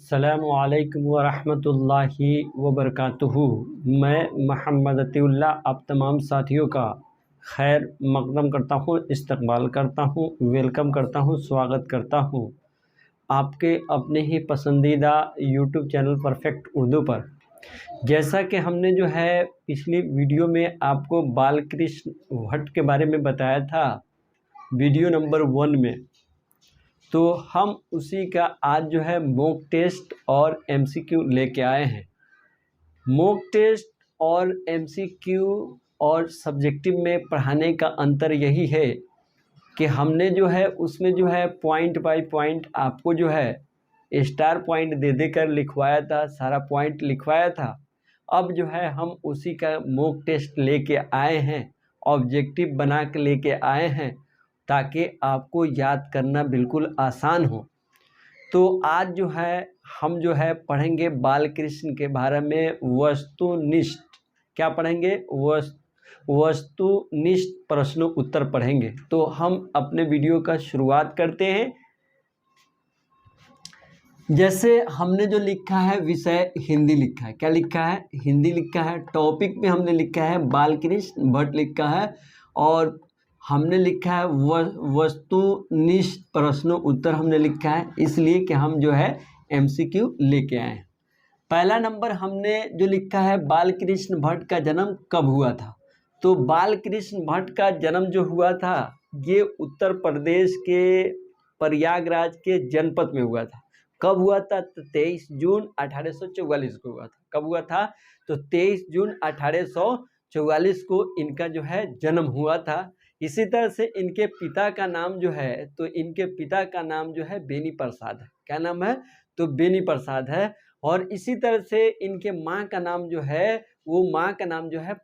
अस्सलामुअलैकुम वरहमतुल्लाहि वबरकातुहू। मैं मोहम्मद अतीउल्लाह आप तमाम साथियों का खैर मक़दम करता हूँ, इस्तकबाल करता हूँ, वेलकम करता हूँ, स्वागत करता हूँ आपके अपने ही पसंदीदा यूट्यूब चैनल परफेक्ट उर्दू पर। जैसा कि हमने जो है पिछली वीडियो में आपको बालकृष्ण भट्ट के बारे में बताया था वीडियो नंबर 1 में, तो हम उसी का आज जो है मॉक टेस्ट और एमसीक्यू लेके आए हैं। मॉक टेस्ट और एमसीक्यू और सब्जेक्टिव में पढ़ाने का अंतर यही है कि हमने जो है उसमें जो है पॉइंट बाय पॉइंट आपको जो है स्टार पॉइंट दे देकर लिखवाया था, सारा पॉइंट लिखवाया था। अब जो है हम उसी का मॉक टेस्ट लेके आए हैं, ऑब्जेक्टिव बना के लेके आए हैं ताकि आपको याद करना बिल्कुल आसान हो। तो आज जो है हम जो है पढ़ेंगे बालकृष्ण के बारे में वस्तुनिष्ठ। क्या पढ़ेंगे? वस्तुनिष्ठ प्रश्न उत्तर पढ़ेंगे। तो हम अपने वीडियो का शुरुआत करते हैं। जैसे हमने जो लिखा है विषय हिंदी लिखा है। क्या लिखा है? हिंदी लिखा है। टॉपिक में हमने लिखा है बालकृष्ण भट्ट लिखा है और हमने लिखा है वस्तुनिष्ठ प्रश्न उत्तर हमने लिखा है, इसलिए कि हम जो है एमसीक्यू लेके आए हैं। पहला नंबर हमने जो लिखा है बालकृष्ण भट्ट का जन्म कब हुआ था। तो बालकृष्ण भट्ट का जन्म जो हुआ था ये उत्तर प्रदेश के प्रयागराज के जनपद में हुआ था। कब हुआ था? तो 23 जून 1844 को हुआ था। कब हुआ था? तो 23 जून 1844 को इनका जो है जन्म हुआ था। इसी तरह से इनके पिता का नाम जो है, तो इनके पिता का नाम जो है बेनी प्रसाद है। क्या नाम है? तो बेनी प्रसाद है। और इसी तरह से इनके माँ का नाम जो है, वो माँ का नाम जो है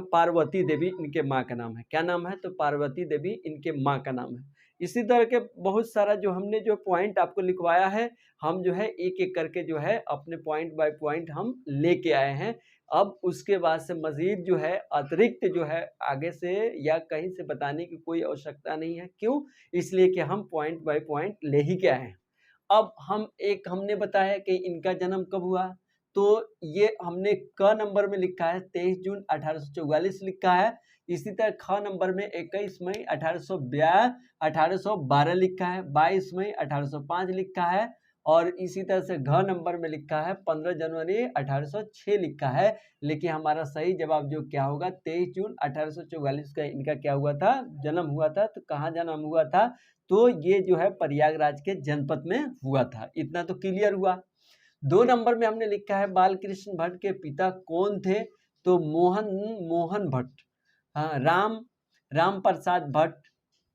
पार्वती देवी इनके माँ का नाम है। क्या नाम है? तो पार्वती देवी इनके माँ का नाम है। इसी तरह के बहुत सारा जो हमने जो पॉइंट आपको लिखवाया है, हम जो है एक एक करके जो है अपने पॉइंट बाय पॉइंट हम लेके आए हैं। अब उसके बाद से मज़ीद जो है अतिरिक्त जो है आगे से या कहीं से बताने की कोई आवश्यकता नहीं है। क्यों? इसलिए कि हम पॉइंट बाय पॉइंट ले ही के आए हैं। अब हमने बताया कि इनका जन्म कब हुआ, तो ये हमने क नंबर में लिखा है 23 जून 1844 लिखा है। इसी तरह ख नंबर में 21 मई 1812 लिखा है, 22 मई 1805 लिखा है और इसी तरह से घ नंबर में लिखा है 15 जनवरी 1806 लिखा है। लेकिन हमारा सही जवाब जो क्या होगा, 23 जून 1844 का इनका क्या हुआ था? जन्म हुआ था। तो कहाँ जन्म हुआ था? तो ये जो है प्रयागराज के जनपद में हुआ था। इतना तो क्लियर हुआ। 2 नंबर में हमने लिखा है बालकृष्ण भट्ट के पिता कौन थे। तो मोहन भट्ट, राम प्रसाद भट्ट,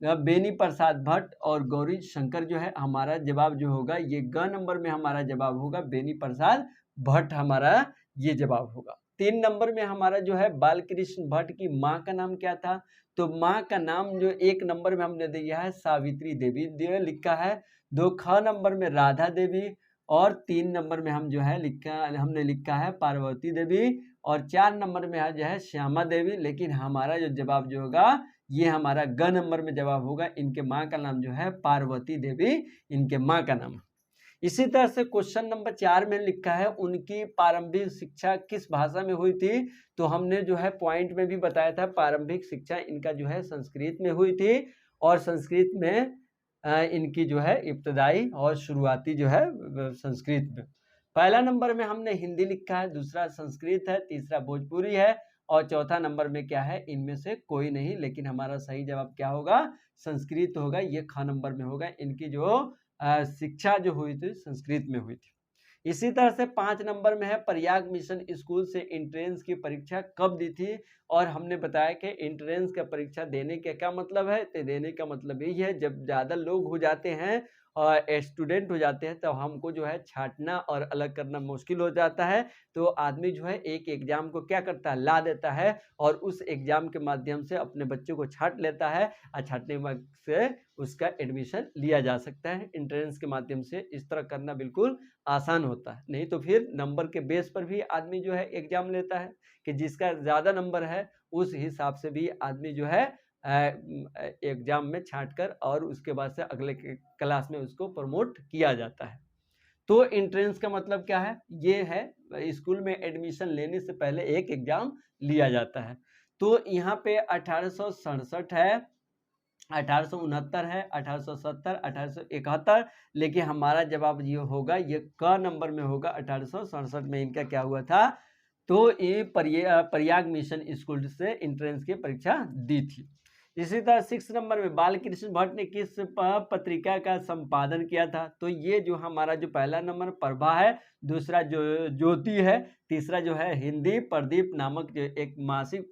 बेनी प्रसाद भट्ट और गौरी शंकर जो है हमारा जवाब जो होगा ये ग नंबर में हमारा जवाब होगा बेनी प्रसाद भट्ट, हमारा ये जवाब होगा। 3 नंबर में हमारा जो है बालकृष्ण भट्ट की माँ का नाम क्या था। तो माँ का नाम जो 1 नंबर में हमने दिया है सावित्री देवी लिखा है। 2 ख नंबर में राधा देवी और 3 नंबर में हम जो है हमने लिखा है पार्वती देवी और 4 नंबर में जो है श्यामा देवी। लेकिन हमारा जो जवाब जो होगा ये हमारा ग नंबर में जवाब होगा। इनके माँ का नाम जो है पार्वती देवी, इनके माँ का नाम। इसी तरह से क्वेश्चन नंबर 4 में लिखा है उनकी प्रारंभिक शिक्षा किस भाषा में हुई थी। तो हमने जो है पॉइंट में भी बताया था प्रारंभिक शिक्षा इनका जो है संस्कृत में हुई थी और संस्कृत में इनकी जो है इब्तदाई और शुरुआती जो है संस्कृत में। पहला नंबर में हमने हिंदी लिखा है, दूसरा संस्कृत है, तीसरा भोजपुरी है और चौथा नंबर में क्या है? इनमें से कोई नहीं। लेकिन हमारा सही जवाब क्या होगा? संस्कृत होगा। ये ख नंबर में होगा। इनकी जो शिक्षा जो हुई थी संस्कृत में हुई थी। इसी तरह से 5 नंबर में है प्रयाग मिशन स्कूल से एंट्रेंस की परीक्षा कब दी थी। और हमने बताया कि एंट्रेंस का परीक्षा देने का क्या मतलब है। तो देने का मतलब यही है जब ज़्यादा लोग हो जाते हैं और स्टूडेंट हो जाते हैं तो हमको जो है छांटना और अलग करना मुश्किल हो जाता है। तो आदमी जो है एक एग्ज़ाम को क्या करता है? ला देता है और उस एग्ज़ाम के माध्यम से अपने बच्चों को छांट लेता है और छांटने से उसका एडमिशन लिया जा सकता है एंट्रेंस के माध्यम से। इस तरह करना बिल्कुल आसान होता है। नहीं तो फिर नंबर के बेस पर भी आदमी जो है एग्ज़ाम लेता है कि जिसका ज़्यादा नंबर है उस हिसाब से भी आदमी जो है एग्जाम में छांटकर और उसके बाद से अगले क्लास में उसको प्रमोट किया जाता है। तो एंट्रेंस का मतलब क्या है? ये है स्कूल में एडमिशन लेने से पहले एक एग्जाम लिया जाता है। तो यहाँ पे 1867 है, 1869 है, 1870, 1871, लेकिन हमारा जवाब ये होगा, ये क नंबर में होगा। 1867 में इनका क्या हुआ था? तो ये प्रयाग मिशन स्कूल से एंट्रेंस की परीक्षा दी थी। इसी तरह 6 नंबर में बाल कृष्ण भट्ट ने किस पत्रिका का संपादन किया था? तो ये जो हमारा जो पहला नंबर प्रभा है, दूसरा जो ज्योति है, तीसरा जो है हिंदी प्रदीप नामक जो एक मासिक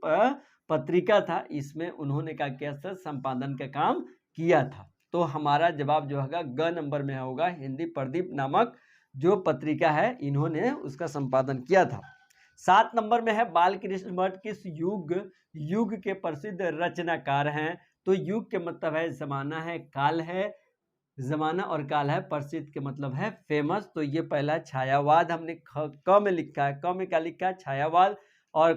पत्रिका था, इसमें उन्होंने क्या किया था? संपादन का काम किया था। तो हमारा जवाब जो होगा ग नंबर में होगा, हिंदी प्रदीप नामक जो पत्रिका है इन्होंने उसका संपादन किया था। 7 नंबर में है बाल कृष्ण भट्ट किस युग के प्रसिद्ध रचनाकार हैं? तो युग के मतलब है जमाना है, काल है, जमाना और काल है, प्रसिद्ध के मतलब है फेमस। तो ये पहला छायावाद हमने क में लिखा है, क में क्या लिखा है? छायावाद। और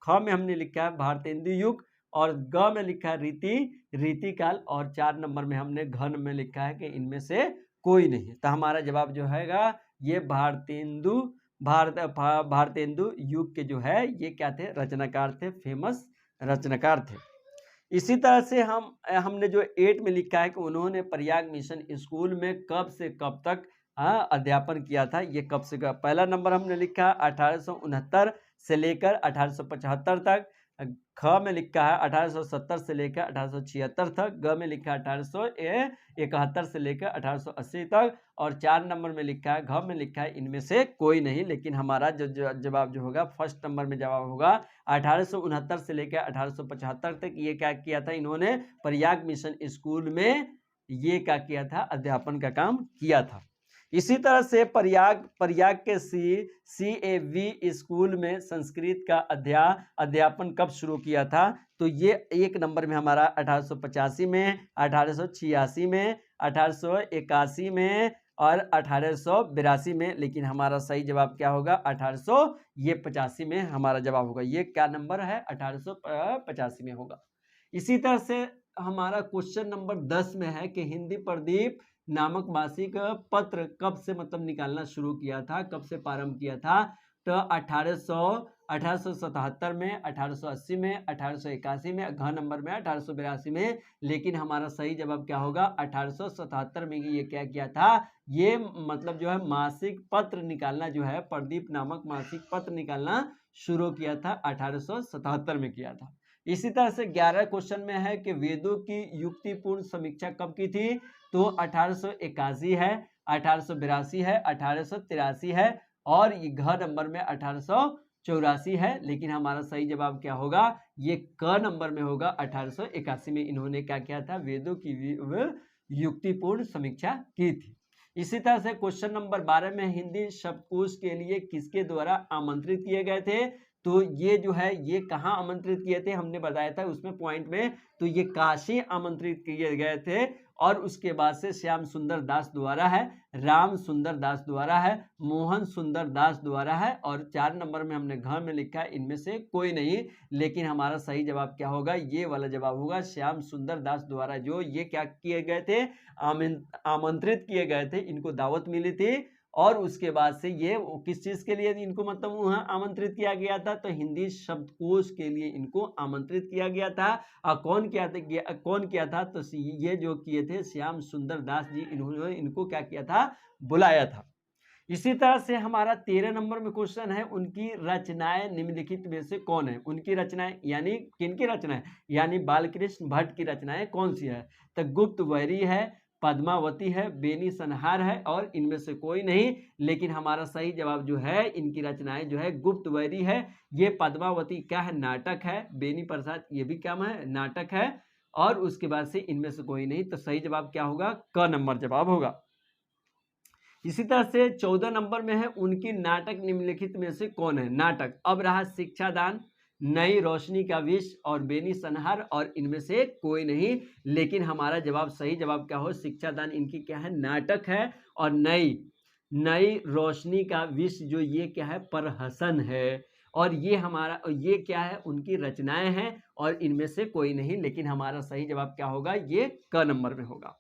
ख में हमने लिखा है भारतेंदु युग, और ग में लिखा है रीतिकाल, और 4 नंबर में हमने घन में लिखा है कि इनमें से कोई नहीं। तो हमारा जवाब जो हैगा ये भारतेंदु युग के जो है ये क्या थे? रचनाकार थे, फेमस रचनाकार थे। इसी तरह से हमने जो 8 में लिखा है कि उन्होंने प्रयाग मिशन स्कूल में कब से कब तक अध्यापन किया था? ये कब से कब? पहला नंबर हमने लिखा 1869 से लेकर 1875 तक, ख में लिखा है 1870 से लेकर 1876 तक, ग में लिखा है 1871 से लेकर 1880 तक, और 4 नंबर में लिखा है, घ में लिखा है इनमें से कोई नहीं। लेकिन हमारा जो जवाब जो होगा फर्स्ट नंबर में जवाब होगा 1869 से लेकर 1875 तक। ये क्या किया था? इन्होंने प्रयाग मिशन स्कूल में ये क्या किया था? अध्यापन का काम किया था। इसी तरह से प्रयाग के CAV स्कूल में संस्कृत का अध्यापन कब शुरू किया था? तो ये 1 नंबर में हमारा 1885 में, 1886 में, 1881 में और 1882 में। लेकिन हमारा सही जवाब क्या होगा? 1885 में हमारा जवाब होगा। ये क्या नंबर है? 1885 में होगा। इसी तरह से हमारा क्वेश्चन नंबर 10 में है कि हिंदी प्रदीप नामक मासिक पत्र कब से मतलब निकालना शुरू किया था, कब से प्रारंभ किया था? तो 1877 में, 1880 में, 1881 में, घ नंबर में 1882 में। लेकिन हमारा सही जवाब क्या होगा? 1877 में ये क्या किया था? ये मतलब जो है मासिक पत्र निकालना जो है, प्रदीप नामक मासिक पत्र निकालना शुरू किया था, 1877 में किया था। इसी तरह से 11 क्वेश्चन में है कि वेदों की युक्तिपूर्ण समीक्षा कब की थी? तो 1881 है, 1882 है, 1883 है, और ये घ नंबर में 1884 है। लेकिन हमारा सही जवाब क्या होगा? ये क नंबर में होगा। 1881 में इन्होंने क्या किया था? वेदों की युक्तिपूर्ण समीक्षा की थी। इसी तरह से क्वेश्चन नंबर 12 में हिंदी शब्दकोश के लिए किसके द्वारा आमंत्रित किए गए थे? तो ये जो है ये कहाँ आमंत्रित किए थे? हमने बताया था उसमें पॉइंट में, तो ये काशी आमंत्रित किए गए थे, और उसके बाद से श्याम सुंदर दास द्वारा है, राम सुंदर दास द्वारा है, मोहन सुंदर दास द्वारा है, और 4 नंबर में हमने घ में लिखा है इनमें से कोई नहीं। लेकिन हमारा सही जवाब क्या होगा? ये वाला जवाब होगा श्याम सुंदर दास द्वारा, जो ये क्या किए गए थे? आमंत्रित किए गए थे, इनको दावत मिली थी, और उसके बाद से ये किस चीज के लिए इनको मतलब वहां आमंत्रित किया गया था? तो हिंदी शब्दकोश के लिए इनको आमंत्रित किया गया था। और कौन किया था? तो ये जो किए थे श्याम सुंदर दास जी, इन्होंने इनको क्या किया था? बुलाया था। इसी तरह से हमारा 13 नंबर में क्वेश्चन है, उनकी रचनाएं निम्नलिखित में से कौन है? उनकी रचनाएं यानी किनकी रचनाएं? यानी बालकृष्ण भट्ट की रचनाएं कौन सी है? तो गुप्त वैरी है, पद्मावती है, बेनी संहार है, और इनमें से कोई नहीं। लेकिन हमारा सही जवाब जो है इनकी रचनाएं जो है गुप्त वैरी है। ये पद्मावती क्या है? नाटक है। बेनी प्रसाद ये भी क्या है? नाटक है। और उसके बाद से इनमें से कोई नहीं। तो सही जवाब क्या होगा? क नंबर जवाब होगा। इसी तरह से 14 नंबर में है, उनकी नाटक निम्नलिखित में से कौन है? नाटक अब रहा शिक्षादान, नई रोशनी का विष और बेनी संहार, और इनमें से कोई नहीं। लेकिन हमारा जवाब सही जवाब क्या हो? शिक्षादान इनकी क्या है? नाटक है। और नई रोशनी का विष जो ये क्या है? प्रहसन है। और ये क्या है, उनकी रचनाएं हैं और इनमें से कोई नहीं, लेकिन हमारा सही जवाब क्या होगा, ये क नंबर में होगा।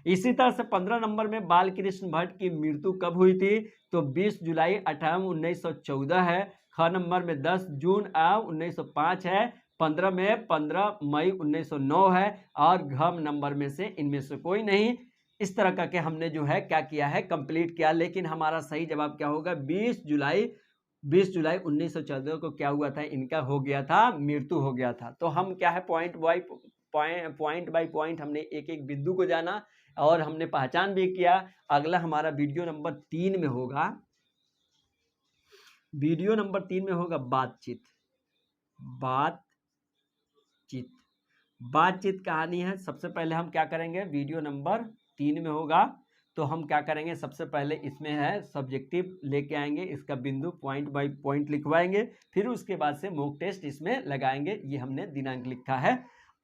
इसी तरह से 15 नंबर में बाल कृष्ण भट्ट की मृत्यु कब हुई थी, तो 20 जुलाई 1914 है। ख नंबर में 10 जून 1905 है। 15 में 15 मई 1909 है। और घ नंबर में से इनमें से कोई नहीं। इस तरह करके हमने जो है क्या किया है, कंप्लीट किया, लेकिन हमारा सही जवाब क्या होगा, 20 जुलाई 1914 को क्या हुआ था, इनका हो गया था, मृत्यु हो गया था। तो हम क्या है, पॉइंट बाय पॉइंट हमने एक एक बिंदु को जाना और हमने पहचान भी किया। अगला हमारा वीडियो नंबर 3 में होगा, वीडियो नंबर 3 में होगा बातचीत। बातचीत कहानी है। सबसे पहले हम क्या करेंगे, वीडियो नंबर 3 में होगा तो हम क्या करेंगे, सबसे पहले इसमें है सब्जेक्टिव लेके आएंगे, इसका बिंदु पॉइंट बाय पॉइंट लिखवाएंगे, फिर उसके बाद से मॉक टेस्ट इसमें लगाएंगे। ये हमने दिनांक लिखा है।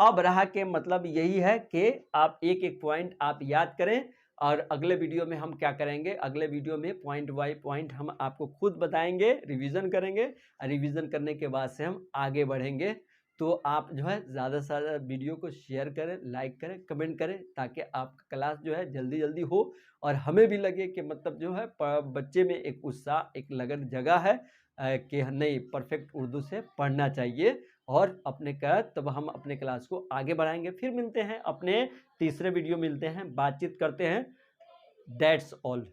अब रहा के मतलब यही है कि आप एक एक पॉइंट आप याद करें और अगले वीडियो में हम क्या करेंगे, अगले वीडियो में पॉइंट बाय पॉइंट हम आपको खुद बताएंगे, रिवीजन करेंगे और रिवीजन करने के बाद से हम आगे बढ़ेंगे। तो आप जो है ज़्यादा से ज़्यादा वीडियो को शेयर करें, लाइक करें, कमेंट करें, ताकि आपका क्लास जो है जल्दी जल्दी हो और हमें भी लगे कि मतलब जो है बच्चे में एक उत्साह, एक लगन जगह है कि नहीं, परफेक्ट उर्दू से पढ़ना चाहिए। और तब हम अपने क्लास को आगे बढ़ाएंगे। फिर मिलते हैं अपने तीसरे वीडियो, मिलते हैं, बातचीत करते हैं। That's all.